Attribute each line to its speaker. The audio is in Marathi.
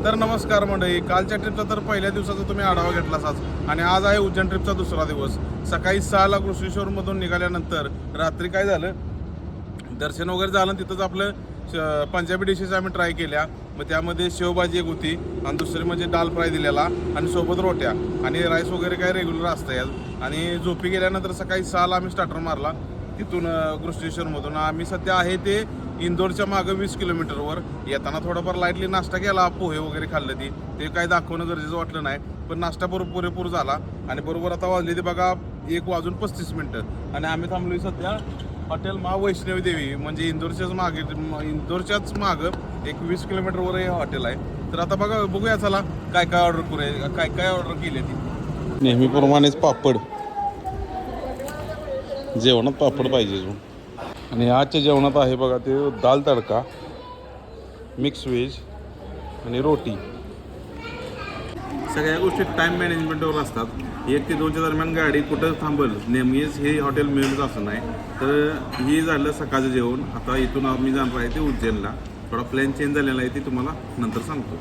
Speaker 1: तर नमस्कार मंडळी, कालच्या ट्रिपचा तर पहिल्या दिवसाचा तुम्ही आढावा घेतलाच आज आणि आज आहे उज्जैन ट्रिपचा दुसरा दिवस। सकाळी 6ला कृष्णेश्वरमधून निघाल्यानंतर रात्री काय झालं, दर्शन वगैरे झालं, तिथंच आपलं पंजाबी डिशेस आम्ही ट्राय केल्या। मग त्यामध्ये शेवभाजी एक होती आणि दुसरी म्हणजे दाल फ्राय दिलेला आणि सोबत रोट्या आणि राईस वगैरे काय रेग्युलर असतं यात। आणि झोपी गेल्यानंतर सकाळी 6ला आम्ही स्टार्टर मारला तिथून कृष्णेश्वरमधून। आम्ही सध्या आहे ते इंदोरच्या मागं 20 किलोमीटरवर। येताना थोडाफार लाईटली नाश्ता केला, पोहे वगैरे खाल्लं ते काय दाखवणं गरजेचं वाटलं नाही, पण नाश्ता पुरेपूर झाला। आणि बरोबर आता वाजली ते बघा 1:35 आणि आम्ही थांबलोय सध्या हॉटेल वैष्णवी देवी, म्हणजे इंदोरच्याच मागं एक 20 किलोमीटरवर हे हॉटेल आहे। तर आता बघूया चला काय ऑर्डर करूया, काय ऑर्डर केली ती। नेहमीप्रमाणेच पापड, जेवणात पापड पाहिजे जो। आणि आजच्या जेवणात आहे बघा ते दाल तडका, मिक्स व्हेज आणि रोटी। सगळ्या गोष्टी टाईम मॅनेजमेंटवर असतात। 1 ते 2च्या दरम्यान गाडी कुठं थांबल नेहमीच हे हॉटेल मिळेलच असं नाही। तर हे झालं सकाळचं जेवण। आता इथून आम्ही जाणार आहे ते उज्जैनला। थोडा प्लॅन चेंज झालेला आहे, ते तुम्हाला नंतर सांगतो।